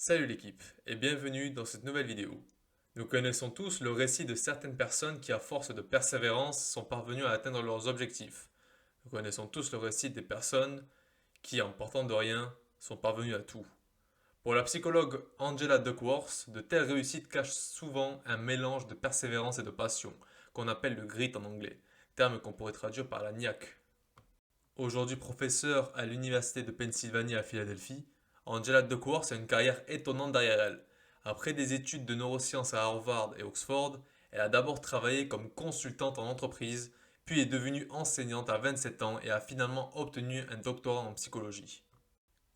Salut l'équipe et bienvenue dans cette nouvelle vidéo. Nous connaissons tous le récit de certaines personnes qui à force de persévérance sont parvenues à atteindre leurs objectifs. Nous connaissons tous le récit des personnes qui, en partant de rien, sont parvenues à tout. Pour la psychologue Angela Duckworth, de telles réussites cachent souvent un mélange de persévérance et de passion, qu'on appelle le grit en anglais, terme qu'on pourrait traduire par la niaque. Aujourd'hui professeure à l'Université de Pennsylvanie à Philadelphie, Angela Duckworth a une carrière étonnante derrière elle. Après des études de neurosciences à Harvard et Oxford, elle a d'abord travaillé comme consultante en entreprise, puis est devenue enseignante à 27 ans et a finalement obtenu un doctorat en psychologie.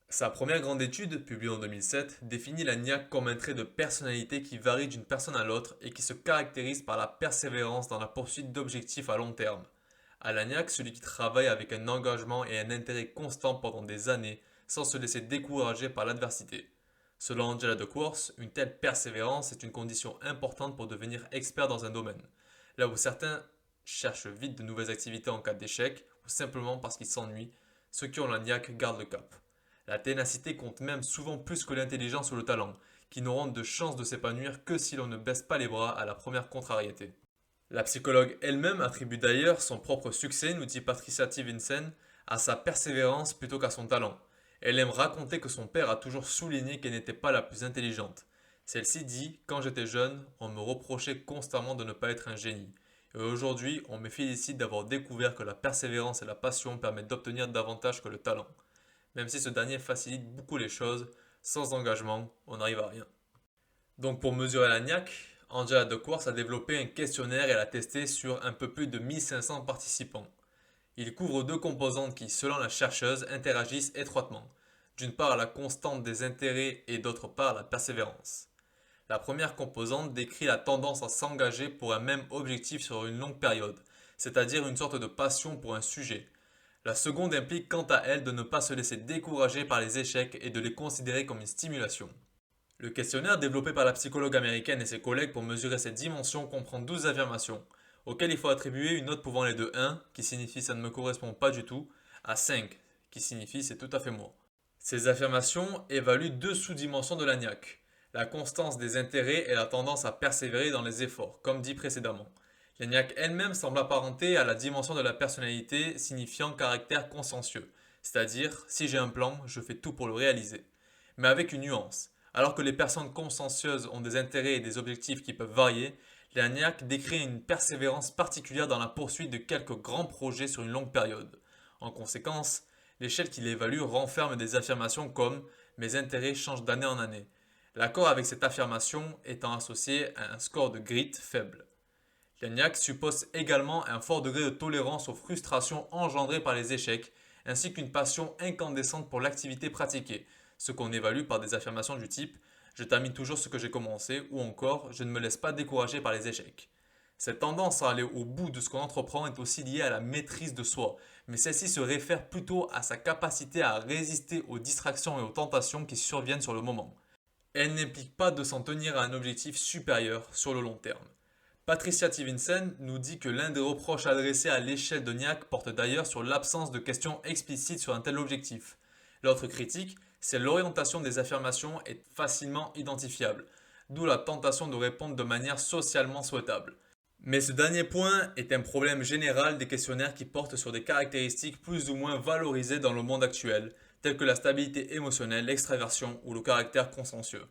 Sa première grande étude, publiée en 2007, définit la niaque comme un trait de personnalité qui varie d'une personne à l'autre et qui se caractérise par la persévérance dans la poursuite d'objectifs à long terme. À la niaque, celui qui travaille avec un engagement et un intérêt constant pendant des années sans se laisser décourager par l'adversité. Selon Angela Duckworth, une telle persévérance est une condition importante pour devenir expert dans un domaine. Là où certains cherchent vite de nouvelles activités en cas d'échec ou simplement parce qu'ils s'ennuient, ceux qui ont la niaque gardent le cap. La ténacité compte même souvent plus que l'intelligence ou le talent, qui n'auront de chance de s'épanouir que si l'on ne baisse pas les bras à la première contrariété. La psychologue elle-même attribue d'ailleurs son propre succès, nous dit Patricia T. Vincent, à sa persévérance plutôt qu'à son talent. Elle aime raconter que son père a toujours souligné qu'elle n'était pas la plus intelligente. Celle-ci dit: Quand j'étais jeune, on me reprochait constamment de ne pas être un génie. Et aujourd'hui, on me félicite d'avoir découvert que la persévérance et la passion permettent d'obtenir davantage que le talent. Même si ce dernier facilite beaucoup les choses, sans engagement, on n'arrive à rien. Donc pour mesurer la niaque, Angela Duckworth a développé un questionnaire et l'a testé sur un peu plus de 1500 participants. Il couvre deux composantes qui, selon la chercheuse, interagissent étroitement. D'une part la constante des intérêts et d'autre part la persévérance. La première composante décrit la tendance à s'engager pour un même objectif sur une longue période, c'est-à-dire une sorte de passion pour un sujet. La seconde implique quant à elle de ne pas se laisser décourager par les échecs et de les considérer comme une stimulation. Le questionnaire développé par la psychologue américaine et ses collègues pour mesurer cette dimension comprend 12 affirmations, auxquelles il faut attribuer une note pouvant aller de 1, qui signifie ça ne me correspond pas du tout, à 5, qui signifie c'est tout à fait moi. Ces affirmations évaluent deux sous-dimensions de l'agnac, la constance des intérêts et la tendance à persévérer dans les efforts, comme dit précédemment. L'agnac elle-même semble apparentée à la dimension de la personnalité signifiant caractère consciencieux, c'est-à-dire si j'ai un plan, je fais tout pour le réaliser. Mais avec une nuance. Alors que les personnes consciencieuses ont des intérêts et des objectifs qui peuvent varier, l'agnac décrit une persévérance particulière dans la poursuite de quelques grands projets sur une longue période. En conséquence, l'échelle qu'il évalue renferme des affirmations comme mes intérêts changent d'année en année. L'accord avec cette affirmation étant associé à un score de grit faible. L'agnac suppose également un fort degré de tolérance aux frustrations engendrées par les échecs, ainsi qu'une passion incandescente pour l'activité pratiquée, ce qu'on évalue par des affirmations du type je termine toujours ce que j'ai commencé ou encore je ne me laisse pas décourager par les échecs. Cette tendance à aller au bout de ce qu'on entreprend est aussi liée à la maîtrise de soi, mais celle-ci se réfère plutôt à sa capacité à résister aux distractions et aux tentations qui surviennent sur le moment. Elle n'implique pas de s'en tenir à un objectif supérieur sur le long terme. Patricia Tivinsen nous dit que l'un des reproches adressés à l'échelle de Niac porte d'ailleurs sur l'absence de questions explicites sur un tel objectif. L'autre critique, c'est l'orientation des affirmations est facilement identifiable, d'où la tentation de répondre de manière socialement souhaitable. Mais ce dernier point est un problème général des questionnaires qui portent sur des caractéristiques plus ou moins valorisées dans le monde actuel, telles que la stabilité émotionnelle, l'extraversion ou le caractère consciencieux.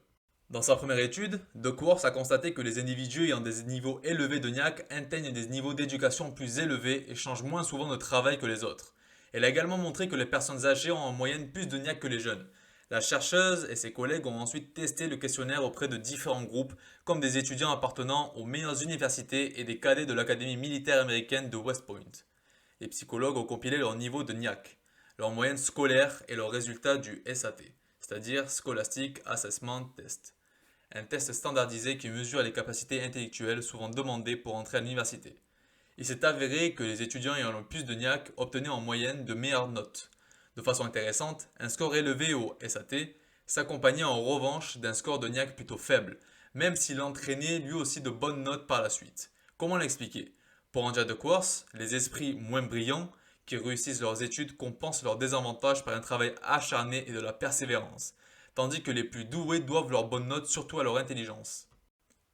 Dans sa première étude, Duckworth a constaté que les individus ayant des niveaux élevés de NIAC atteignent des niveaux d'éducation plus élevés et changent moins souvent de travail que les autres. Elle a également montré que les personnes âgées ont en moyenne plus de NIAC que les jeunes. La chercheuse et ses collègues ont ensuite testé le questionnaire auprès de différents groupes, comme des étudiants appartenant aux meilleures universités et des cadets de l'Académie militaire américaine de West Point. Les psychologues ont compilé leur niveau de NIAC, leur moyenne scolaire et leurs résultats du SAT, c'est-à-dire Scholastic Assessment Test, un test standardisé qui mesure les capacités intellectuelles souvent demandées pour entrer à l'université. Il s'est avéré que les étudiants ayant le plus de NIAC obtenaient en moyenne de meilleures notes. De façon intéressante, un score élevé au SAT s'accompagnait en revanche d'un score de NIAC plutôt faible, même s'il entraînait lui aussi de bonnes notes par la suite. Comment l'expliquer? Pour Anja de Quartz, les esprits moins brillants qui réussissent leurs études compensent leurs désavantages par un travail acharné et de la persévérance, tandis que les plus doués doivent leurs bonnes notes surtout à leur intelligence.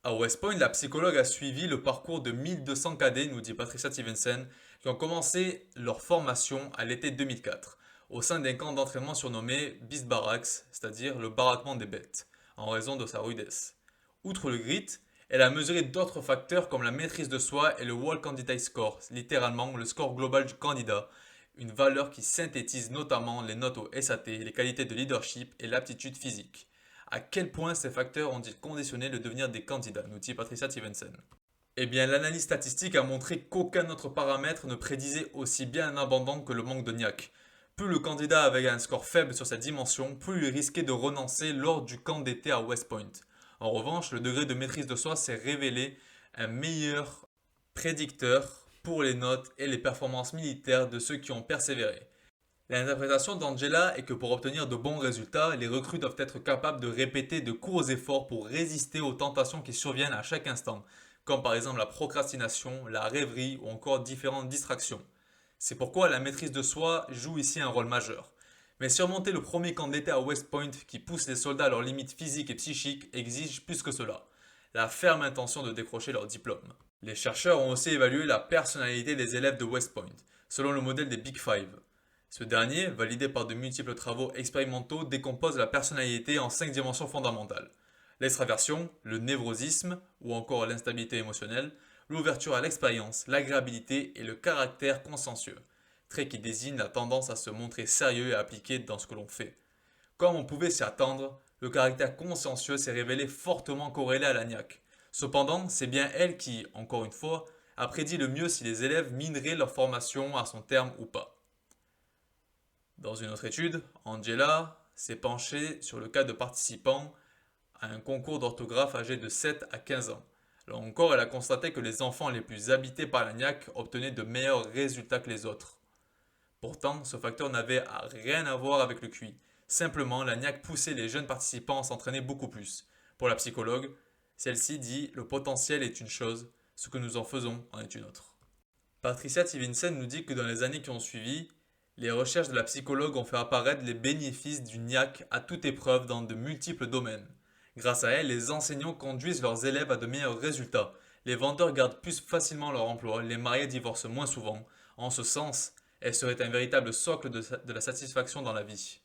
À West Point, la psychologue a suivi le parcours de 1200 cadets, nous dit Patricia Stevenson, qui ont commencé leur formation à l'été 2004, au sein d'un camp d'entraînement surnommé Beast Barracks, c'est-à-dire le baraquement des bêtes, en raison de sa rudesse. Outre le grit, elle a mesuré d'autres facteurs comme la maîtrise de soi et le World Candidate Score, littéralement le score global du candidat, une valeur qui synthétise notamment les notes au SAT, les qualités de leadership et l'aptitude physique. À quel point ces facteurs ont-ils conditionné le devenir des candidats, nous dit Patricia Stevenson. Eh bien, l'analyse statistique a montré qu'aucun autre paramètre ne prédisait aussi bien un abandon que le manque de niaque. Plus le candidat avait un score faible sur cette dimension, plus il risquait de renoncer lors du camp d'été à West Point. En revanche, le degré de maîtrise de soi s'est révélé un meilleur prédicteur pour les notes et les performances militaires de ceux qui ont persévéré. L'interprétation d'Angela est que pour obtenir de bons résultats, les recrues doivent être capables de répéter de courts efforts pour résister aux tentations qui surviennent à chaque instant, comme par exemple la procrastination, la rêverie ou encore différentes distractions. C'est pourquoi la maîtrise de soi joue ici un rôle majeur. Mais surmonter le premier camp d'été à West Point qui pousse les soldats à leurs limites physiques et psychiques exige plus que cela, la ferme intention de décrocher leur diplôme. Les chercheurs ont aussi évalué la personnalité des élèves de West Point, selon le modèle des Big Five. Ce dernier, validé par de multiples travaux expérimentaux, décompose la personnalité en 5 dimensions fondamentales. L'extraversion, le névrosisme ou encore l'instabilité émotionnelle, l'ouverture à l'expérience, l'agréabilité et le caractère consciencieux, trait qui désigne la tendance à se montrer sérieux et appliqué dans ce que l'on fait. Comme on pouvait s'y attendre, le caractère consciencieux s'est révélé fortement corrélé à la niaque. Cependant, c'est bien elle qui, encore une fois, a prédit le mieux si les élèves mineraient leur formation à son terme ou pas. Dans une autre étude, Angela s'est penchée sur le cas de participants à un concours d'orthographe âgés de 7 à 15 ans. Là encore, elle a constaté que les enfants les plus habités par la niaque obtenaient de meilleurs résultats que les autres. Pourtant, ce facteur n'avait rien à voir avec le QI. Simplement, la niaque poussait les jeunes participants à s'entraîner beaucoup plus. Pour la psychologue, celle-ci dit le potentiel est une chose, ce que nous en faisons en est une autre. Patricia Stevenson nous dit que dans les années qui ont suivi, les recherches de la psychologue ont fait apparaître les bénéfices du niaque à toute épreuve dans de multiples domaines. Grâce à elle, les enseignants conduisent leurs élèves à de meilleurs résultats. Les vendeurs gardent plus facilement leur emploi, les mariés divorcent moins souvent. En ce sens, elle serait un véritable socle de la satisfaction dans la vie.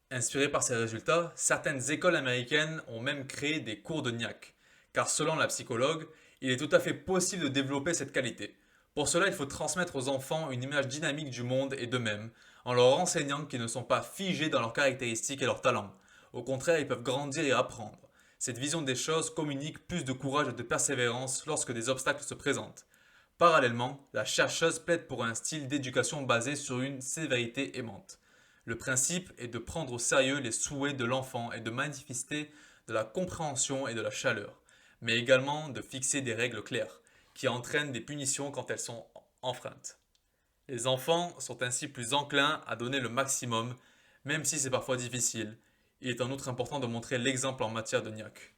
Inspirée par ces résultats, certaines écoles américaines ont même créé des cours de niaque. Car selon la psychologue, il est tout à fait possible de développer cette qualité. Pour cela, il faut transmettre aux enfants une image dynamique du monde et d'eux-mêmes, en leur enseignant qu'ils ne sont pas figés dans leurs caractéristiques et leurs talents. Au contraire, ils peuvent grandir et apprendre. Cette vision des choses communique plus de courage et de persévérance lorsque des obstacles se présentent. Parallèlement, la chercheuse plaide pour un style d'éducation basé sur une sévérité aimante. Le principe est de prendre au sérieux les souhaits de l'enfant et de manifester de la compréhension et de la chaleur, mais également de fixer des règles claires, qui entraînent des punitions quand elles sont enfreintes. Les enfants sont ainsi plus enclins à donner le maximum, même si c'est parfois difficile. Il est en outre important de montrer l'exemple en matière de niaque.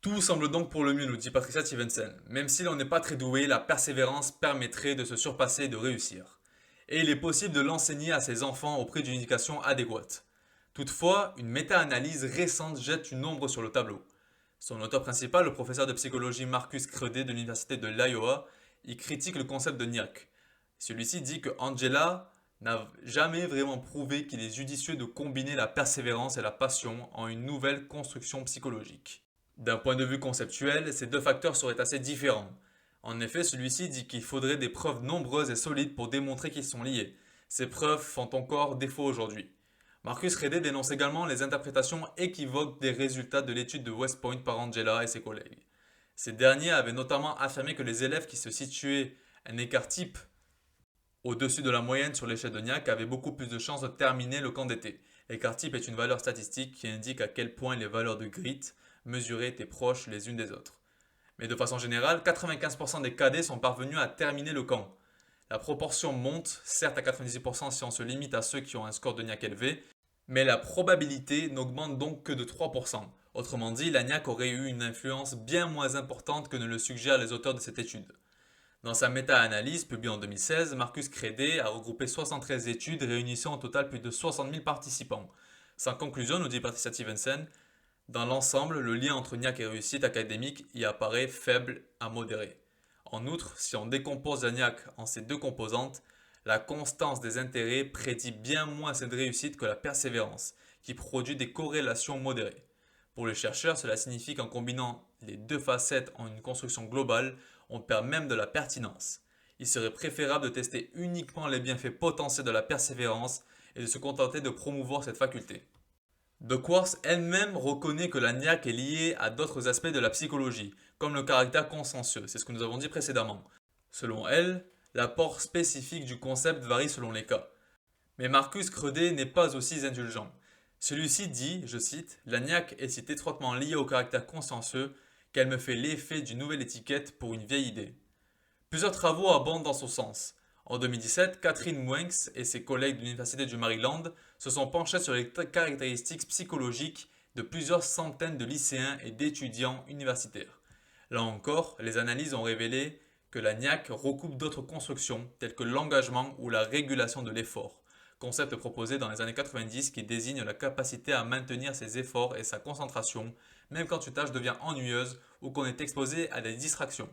Tout semble donc pour le mieux, nous dit Patricia Stevenson. Même si l'on n'est pas très doué, la persévérance permettrait de se surpasser et de réussir. Et il est possible de l'enseigner à ses enfants auprès d'une éducation adéquate. Toutefois, une méta-analyse récente jette une ombre sur le tableau. Son auteur principal, le professeur de psychologie Marcus Crede de l'université de l'Iowa, y critique le concept de niaque. Celui-ci dit que Angela n'a jamais vraiment prouvé qu'il est judicieux de combiner la persévérance et la passion en une nouvelle construction psychologique. D'un point de vue conceptuel, ces deux facteurs seraient assez différents. En effet, celui-ci dit qu'il faudrait des preuves nombreuses et solides pour démontrer qu'ils sont liés. Ces preuves font encore défaut aujourd'hui. Marcus Crede dénonce également les interprétations équivoques des résultats de l'étude de West Point par Angela et ses collègues. Ces derniers avaient notamment affirmé que les élèves qui se situaient un écart type au-dessus de la moyenne sur l'échelle de Niaque avaient beaucoup plus de chances de terminer le camp d'été. L'écart type est une valeur statistique qui indique à quel point les valeurs de grit mesurées étaient proches les unes des autres. Mais de façon générale, 95% des cadets sont parvenus à terminer le camp. La proportion monte, certes à 98% si on se limite à ceux qui ont un score de Niaque élevé, mais la probabilité n'augmente donc que de 3%. Autrement dit, la niaque aurait eu une influence bien moins importante que ne le suggèrent les auteurs de cette étude. Dans sa méta-analyse publiée en 2016, Marcus Crede a regroupé 73 études réunissant au total plus de 60 000 participants. Sans conclusion, nous dit Patricia Stevenson, dans l'ensemble, le lien entre niaque et réussite académique y apparaît faible à modéré. En outre, si on décompose la niaque en ces deux composantes, la constance des intérêts prédit bien moins cette réussite que la persévérance, qui produit des corrélations modérées. Pour les chercheurs, cela signifie qu'en combinant les deux facettes en une construction globale, on perd même de la pertinence. Il serait préférable de tester uniquement les bienfaits potentiels de la persévérance et de se contenter de promouvoir cette faculté. De Quartz elle-même reconnaît que la niaque est liée à d'autres aspects de la psychologie, comme le caractère consciencieux, c'est ce que nous avons dit précédemment. Selon elle, l'apport spécifique du concept varie selon les cas. Mais Marcus Creudet n'est pas aussi indulgent. Celui-ci dit, je cite, la niaque est si étroitement liée au caractère consciencieux qu'elle me fait l'effet d'une nouvelle étiquette pour une vieille idée. Plusieurs travaux abondent dans ce sens. En 2017, Catherine Mwenks et ses collègues de l'Université du Maryland se sont penchés sur les caractéristiques psychologiques de plusieurs centaines de lycéens et d'étudiants universitaires. Là encore, les analyses ont révélé que la niaque recoupe d'autres constructions telles que l'engagement ou la régulation de l'effort, concept proposé dans les années 90 qui désigne la capacité à maintenir ses efforts et sa concentration, même quand une tâche devient ennuyeuse ou qu'on est exposé à des distractions.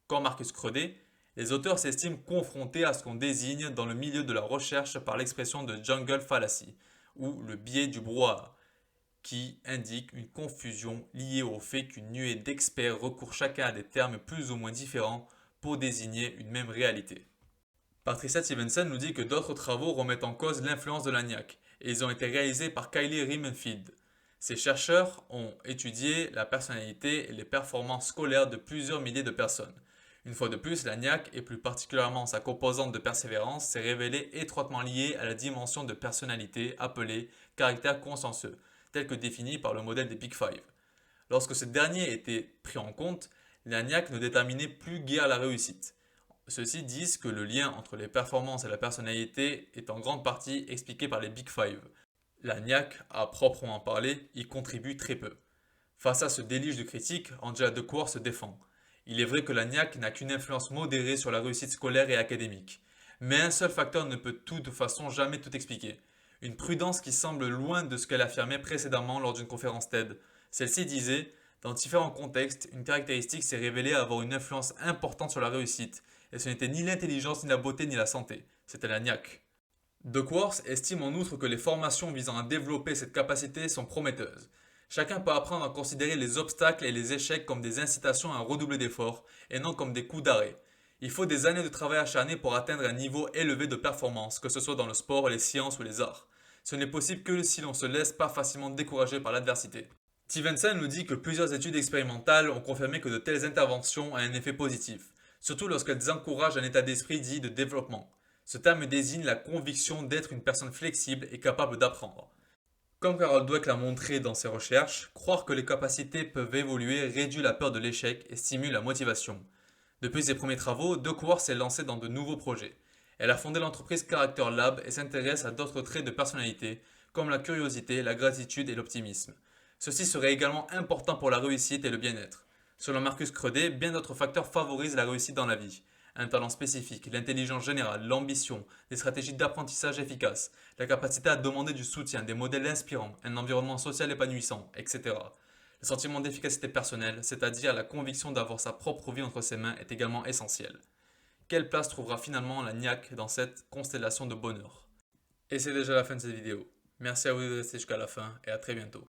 Comme Marcus Creudet, les auteurs s'estiment confrontés à ce qu'on désigne dans le milieu de la recherche par l'expression de jungle fallacy, ou le biais du brouhaha, qui indique une confusion liée au fait qu'une nuée d'experts recourt chacun à des termes plus ou moins différents pour désigner une même réalité. Patricia Stevenson nous dit que d'autres travaux remettent en cause l'influence de la niaque, et ils ont été réalisés par Kylie Riemenfield. Ces chercheurs ont étudié la personnalité et les performances scolaires de plusieurs milliers de personnes. Une fois de plus, la niaque, et plus particulièrement sa composante de persévérance, s'est révélée étroitement liée à la dimension de personnalité appelée caractère consciencieux, tel que défini par le modèle des Big Five. Lorsque ce dernier était pris en compte, la niaque ne déterminait plus guère la réussite. Ceux-ci disent que le lien entre les performances et la personnalité est en grande partie expliqué par les Big Five. La niaque, à proprement parler, y contribue très peu. Face à ce déluge de critiques, Angela Decour se défend. Il est vrai que la niaque n'a qu'une influence modérée sur la réussite scolaire et académique. Mais un seul facteur ne peut de toute façon jamais tout expliquer. Une prudence qui semble loin de ce qu'elle affirmait précédemment lors d'une conférence TED. Celle-ci disait, dans différents contextes, une caractéristique s'est révélée avoir une influence importante sur la réussite, et ce n'était ni l'intelligence, ni la beauté, ni la santé, c'était la niaque. De Quartz estime en outre que les formations visant à développer cette capacité sont prometteuses. Chacun peut apprendre à considérer les obstacles et les échecs comme des incitations à redoubler d'efforts et non comme des coups d'arrêt. Il faut des années de travail acharné pour atteindre un niveau élevé de performance, que ce soit dans le sport, les sciences ou les arts. Ce n'est possible que si l'on se laisse pas facilement décourager par l'adversité. Stevenson nous dit que plusieurs études expérimentales ont confirmé que de telles interventions ont un effet positif, surtout lorsqu'elles encouragent un état d'esprit dit de développement. Ce terme désigne la conviction d'être une personne flexible et capable d'apprendre. Comme Carol Dweck l'a montré dans ses recherches, croire que les capacités peuvent évoluer réduit la peur de l'échec et stimule la motivation. Depuis ses premiers travaux, Decour s'est lancée dans de nouveaux projets. Elle a fondé l'entreprise Character Lab et s'intéresse à d'autres traits de personnalité, comme la curiosité, la gratitude et l'optimisme. Ceci serait également important pour la réussite et le bien-être. Selon Marcus Creudet, bien d'autres facteurs favorisent la réussite dans la vie. Un talent spécifique, l'intelligence générale, l'ambition, des stratégies d'apprentissage efficaces, la capacité à demander du soutien, des modèles inspirants, un environnement social épanouissant, etc. Le sentiment d'efficacité personnelle, c'est-à-dire la conviction d'avoir sa propre vie entre ses mains, est également essentiel. Quelle place trouvera finalement la niaque dans cette constellation de bonheur? Et c'est déjà la fin de cette vidéo. Merci à vous de rester jusqu'à la fin et à très bientôt.